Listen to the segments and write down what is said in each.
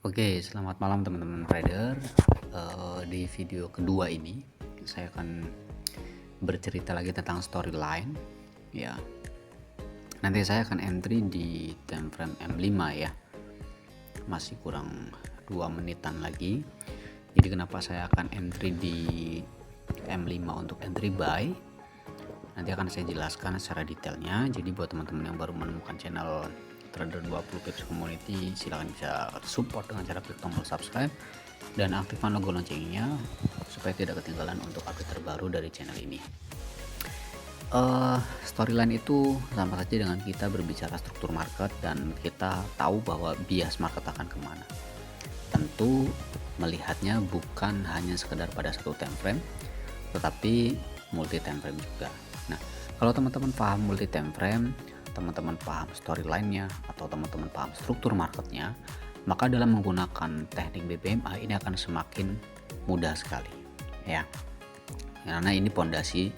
Oke, selamat malam teman-teman trader. Di video kedua ini saya akan bercerita lagi tentang storyline. Ya, nanti saya akan entry di time frame M5 ya. Masih kurang 2 menitan lagi. Jadi kenapa saya akan entry di M5 untuk entry buy? Nanti akan saya jelaskan secara detailnya. Jadi buat teman-teman yang baru menemukan channel Trader 20 Pips Community, silahkan bisa support dengan cara klik tombol subscribe dan aktifkan logo loncengnya supaya tidak ketinggalan untuk update terbaru dari channel ini. Storyline itu sama saja dengan kita berbicara struktur market dan kita tahu bahwa bias market akan kemana. Tentu melihatnya bukan hanya sekedar pada satu time frame, tetapi multi time frame juga. Nah, kalau teman-teman paham multi time frame, teman-teman paham storyline-nya atau teman-teman paham struktur marketnya, maka dalam menggunakan teknik BPMA ini akan semakin mudah sekali ya, karena ini pondasi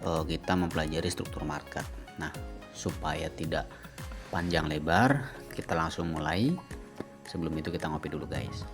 kita mempelajari struktur market. Nah, supaya tidak panjang lebar, kita langsung mulai. Sebelum itu kita ngopi dulu guys.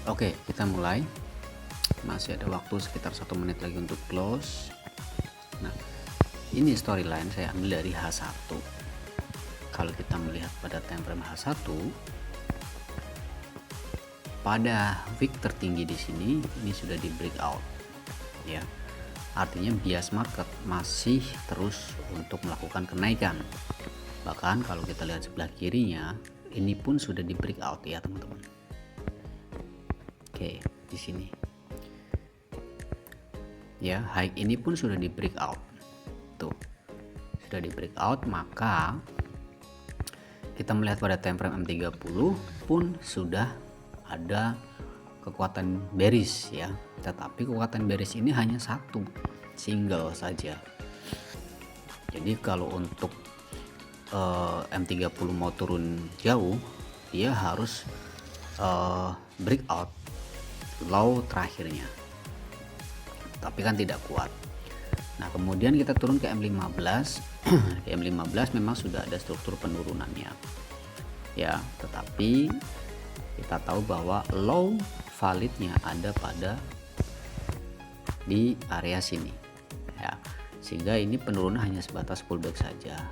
Oke, kita mulai. Masih ada waktu sekitar 1 menit lagi untuk close. Nah, ini storyline saya ambil dari H1. Kalau kita melihat pada time frame H1, pada wick tertinggi di sini ini sudah di breakout ya. Artinya bias market masih terus untuk melakukan kenaikan. Bahkan kalau kita lihat sebelah kirinya, ini pun sudah di breakout ya teman-teman. Oke, di sini ya, high ini pun sudah di breakout. Tuh, sudah di breakout, maka kita melihat pada time frame M30 pun sudah ada kekuatan bearish ya. Tetapi kekuatan bearish ini hanya satu, single saja. Jadi kalau untuk M30 mau turun jauh, dia harus breakout low terakhirnya, tapi kan tidak kuat. Nah, kemudian kita turun ke M15. Di M15 memang sudah ada struktur penurunannya ya, tetapi kita tahu bahwa low validnya ada pada di area sini ya, sehingga ini penurunan hanya sebatas pullback saja.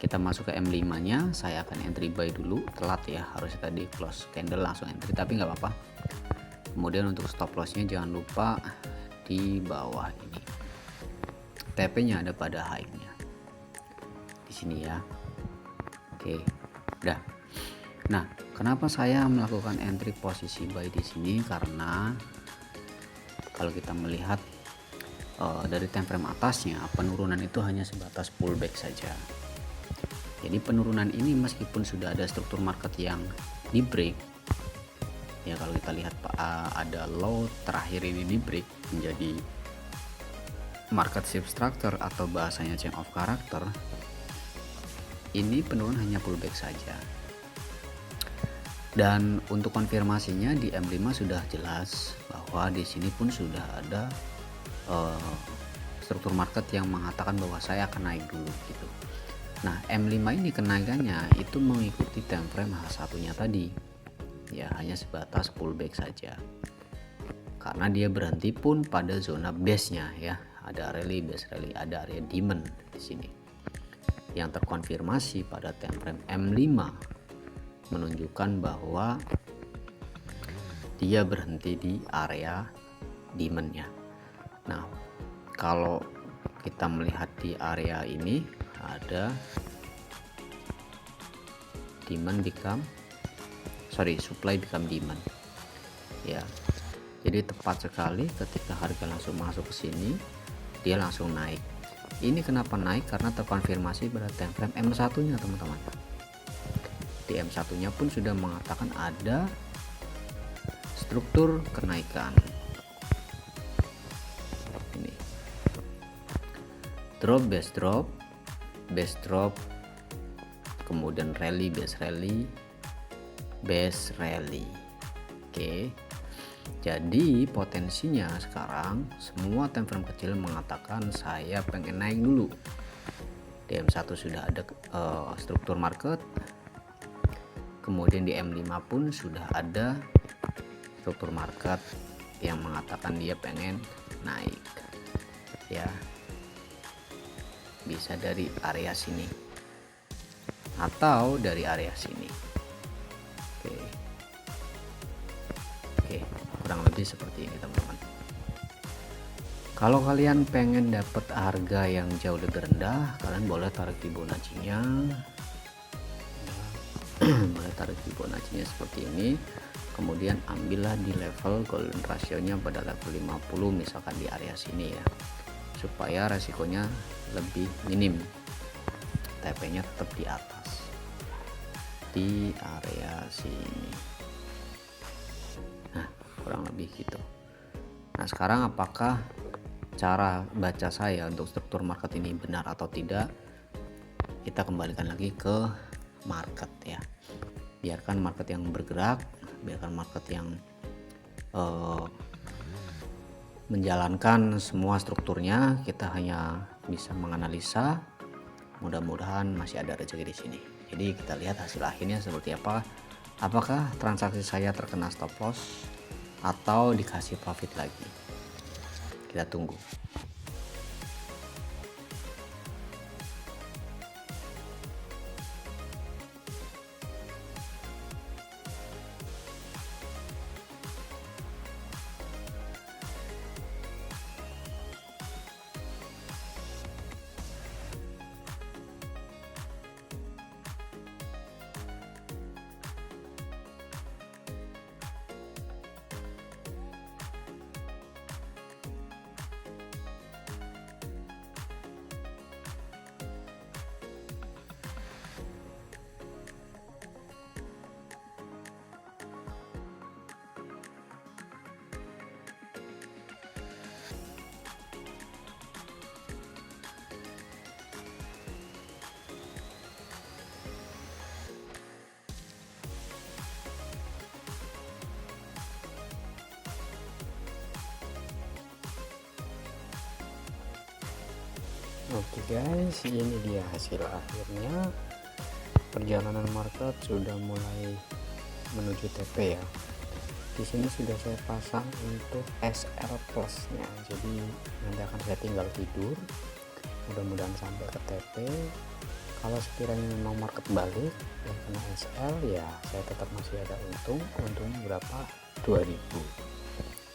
Kita masuk ke M5 nya, saya akan entry buy dulu, telat ya, harusnya tadi close candle langsung entry, tapi nggak apa-apa. Kemudian untuk stop lossnya jangan lupa di bawah ini, TP nya ada pada high nya di sini ya. Oke, udah. Nah, kenapa saya melakukan entry posisi buy di sini? Karena kalau kita melihat dari time frame atasnya, penurunan itu hanya sebatas pullback saja. Jadi penurunan ini meskipun sudah ada struktur market yang di break ya, kalau kita lihat ada low terakhir ini di break menjadi market shift structure atau bahasanya change of character, ini penurunan hanya pullback saja. Dan untuk konfirmasinya di M5 sudah jelas bahwa di sini pun sudah ada struktur market yang mengatakan bahwa saya akan naik dulu gitu. Nah, M5 ini kenaikannya itu mengikuti time frame H1 nya tadi ya, hanya sebatas pullback saja, karena dia berhenti pun pada zona base nya ya, ada rally, base rally, ada area demand di sini yang terkonfirmasi pada time frame M5 menunjukkan bahwa dia berhenti di area demand-nya. Nah, kalau kita melihat di area ini ada supply become demand ya. Jadi tepat sekali ketika harga langsung masuk ke sini, dia langsung naik. Ini kenapa naik? Karena terkonfirmasi pada time frame M1 nya teman-teman. Di M1 nya pun sudah mengatakan ada struktur kenaikan ini. drop, base drop, base drop, kemudian rally, base rally, base rally. Oke, jadi potensinya sekarang semua time frame kecil mengatakan saya pengen naik dulu. DM1 sudah ada struktur market, kemudian di M5 pun sudah ada struktur market yang mengatakan dia pengen naik ya, bisa dari area sini atau dari area sini. Oke, kurang lebih seperti ini teman-teman. Kalau kalian pengen dapat harga yang jauh lebih rendah, kalian boleh tarik Fibonacci-nya. Boleh tarik Fibonacci-nya seperti ini. Kemudian ambillah di level golden ratio-nya pada level 50 misalkan di area sini ya. Supaya resikonya lebih minim. TP-nya tetap di atas. Di area sini. Nah, kurang lebih gitu. Nah, sekarang apakah cara baca saya untuk struktur market ini benar atau tidak? Kita kembalikan lagi ke market ya. Biarkan market yang bergerak, biarkan market yang menjalankan semua strukturnya. Kita hanya bisa menganalisa. Mudah-mudahan masih ada rezeki di sini. Jadi kita lihat hasil akhirnya seperti apa. Apakah transaksi saya terkena stop loss atau dikasih profit lagi? Kita tunggu. Oke guys, ini dia hasil akhirnya. Perjalanan market sudah mulai menuju TP ya. Di sini sudah saya pasang untuk SL plusnya, jadi nanti akan saya tinggal tidur. Mudah-mudahan sampai ke TP. Kalau sekiranya memang market balik dan kena SL ya saya tetap masih ada untung. Untungnya berapa? 2000.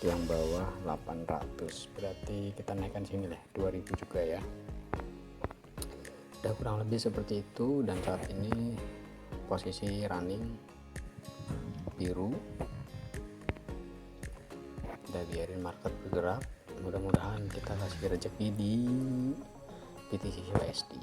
Yang bawah 800, berarti kita naikkan sini lah 2000 juga ya. Udah kurang lebih seperti itu. Dan saat ini posisi running biru. Udah biarin market bergerak, mudah-mudahan kita kasih rezeki di BTC USD.